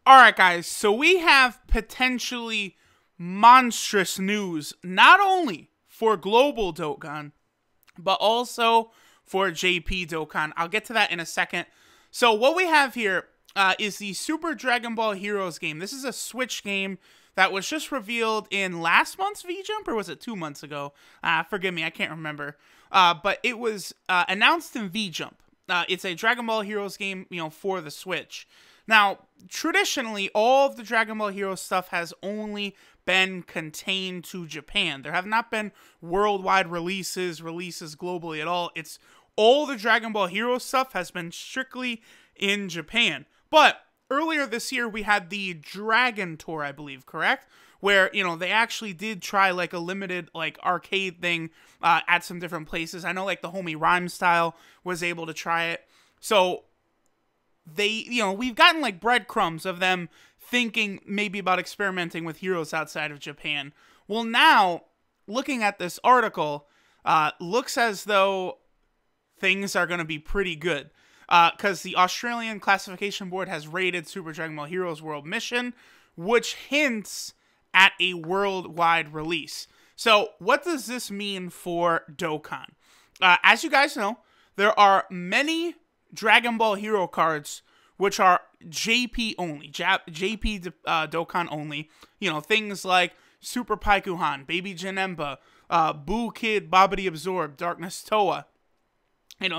Alright guys, so we have potentially monstrous news, not only for global Dokkan, but also for JP Dokkan. I'll get to that in a second. So what we have here is the Super Dragon Ball Heroes game. This is a Switch game that was just revealed in last month's V-Jump, or was it 2 months ago? Forgive me, I can't remember. But it was announced in V-Jump. It's a Dragon Ball Heroes game, for the Switch. Now, traditionally, all of the Dragon Ball Heroes stuff has only been contained to Japan. There have not been worldwide releases globally at all. It's all the Dragon Ball Heroes stuff has been strictly in Japan. But earlier this year, we had the Dragon Tour, I believe, correct? Where, they actually did try, a limited, arcade thing at some different places. I know, the homie Rhyme Style was able to try it. So we've gotten breadcrumbs of them thinking maybe about experimenting with heroes outside of Japan. Well, now, looking at this article, looks as though things are going to be pretty good. Because the Australian Classification Board has rated Super Dragon Ball Heroes World Mission, which hints at a worldwide release. So, what does this mean for Dokkan? As you guys know, there are many Dragon Ball Hero cards which are JP only, JP Dokkan only. Things like Super Paikuhan, Baby Janemba, Boo Kid, Babidi Absorb, Darkness Toa.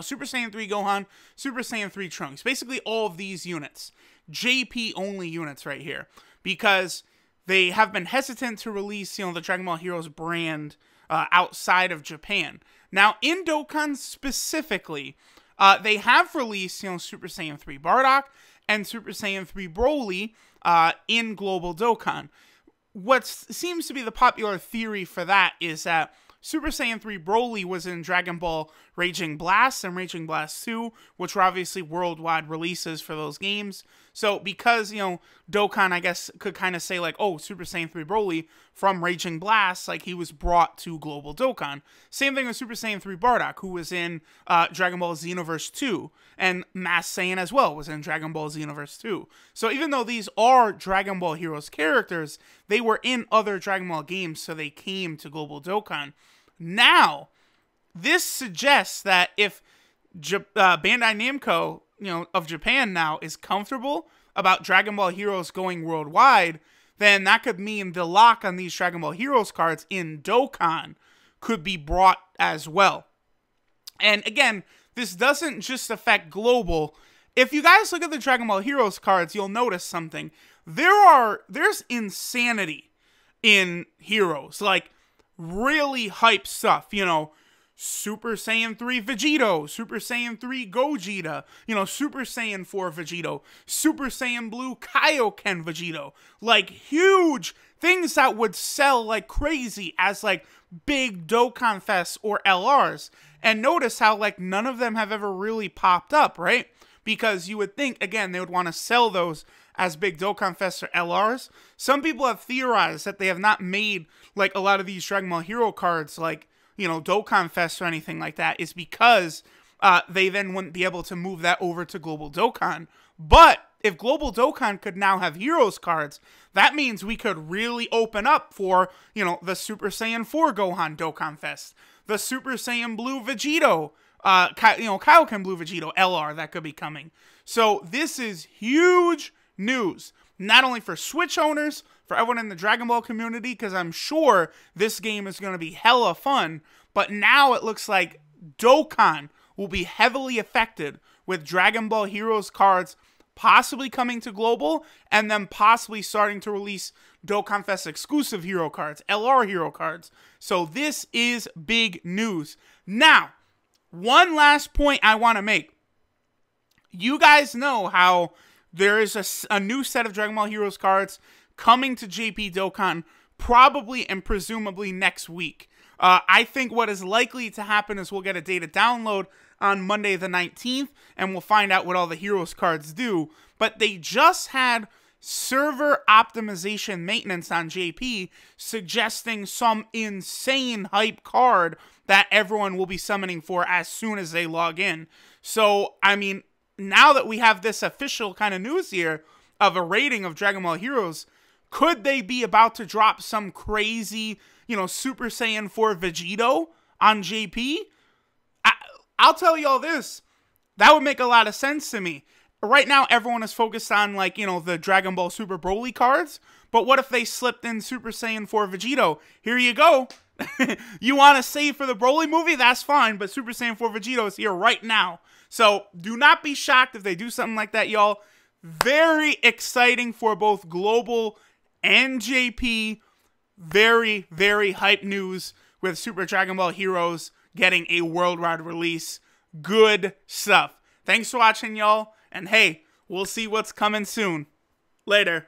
Super Saiyan 3 Gohan, Super Saiyan 3 Trunks. Basically all of these units. JP only units right here. Because they have been hesitant to release, the Dragon Ball Heroes brand outside of Japan. Now, in Dokkan specifically, they have released, Super Saiyan 3 Bardock and Super Saiyan 3 Broly in Global Dokkan. What seems to be the popular theory for that is that Super Saiyan 3 Broly was in Dragon Ball Raging Blast and Raging Blast 2, which were obviously worldwide releases for those games. So because, Dokkan, I guess, could kind of say oh, Super Saiyan 3 Broly from Raging Blast, he was brought to Global Dokkan. Same thing with Super Saiyan 3 Bardock, who was in Dragon Ball Xenoverse 2, and Mass Saiyan as well was in Dragon Ball Xenoverse 2. So even though these are Dragon Ball Heroes characters, they were in other Dragon Ball games, so they came to Global Dokkan. Now, this suggests that if Bandai Namco, of Japan now is comfortable about Dragon Ball Heroes going worldwide, then that could mean the lock on these Dragon Ball Heroes cards in Dokkan could be brought as well. And again, this doesn't just affect global. If you guys look at the Dragon Ball Heroes cards, you'll notice something. There's insanity in Heroes. Really hype stuff, Super Saiyan 3 Vegito, Super Saiyan 3 Gogeta, Super Saiyan 4 Vegito, Super Saiyan Blue Kaioken Vegito. Huge things that would sell like crazy as big Dokkan Fests or LRs. And notice how none of them have ever really popped up, right? Because you would think, again, they would want to sell those as big Dokkan Fests or LRs. Some people have theorized that they have not made a lot of these Dragon Ball Hero cards Dokkan Fest or anything like that is because they then wouldn't be able to move that over to Global Dokkan. But if Global Dokkan could now have Heroes cards, that means we could really open up for, the Super Saiyan 4 Gohan Dokkan Fest, the Super Saiyan Blue Vegito, Kaioken Blue Vegito LR that could be coming. So this is huge news, not only for Switch owners, for everyone in the Dragon Ball community, because I'm sure this game is going to be hella fun, but now it looks like Dokkan will be heavily affected with Dragon Ball Heroes cards possibly coming to Global, and then possibly starting to release Dokkan Fest exclusive hero cards, LR hero cards. So this is big news. Now, one last point I want to make. You guys know how there is a new set of Dragon Ball Heroes cards coming to JP Dokkan probably and presumably next week. I think what is likely to happen is we'll get a data download on Monday the 19th, and we'll find out what all the Heroes cards do. But they just had server optimization maintenance on JP, suggesting some insane hype card that everyone will be summoning for as soon as they log in. So, I mean, now that we have this official kind of news here, of a rating of Dragon Ball Heroes, could they be about to drop some crazy, Super Saiyan 4 Vegito on JP? I'll tell y'all this. That would make a lot of sense to me. Right now, everyone is focused on, the Dragon Ball Super Broly cards. But what if they slipped in Super Saiyan 4 Vegito? Here you go. You want to save for the Broly movie? That's fine. But Super Saiyan 4 Vegito is here right now. So do not be shocked if they do something like that, y'all. Very exciting for both Global and JP. Very, very hype news with Super Dragon Ball Heroes getting a worldwide release. Good stuff. Thanks for watching, y'all. And hey, we'll see what's coming soon. Later.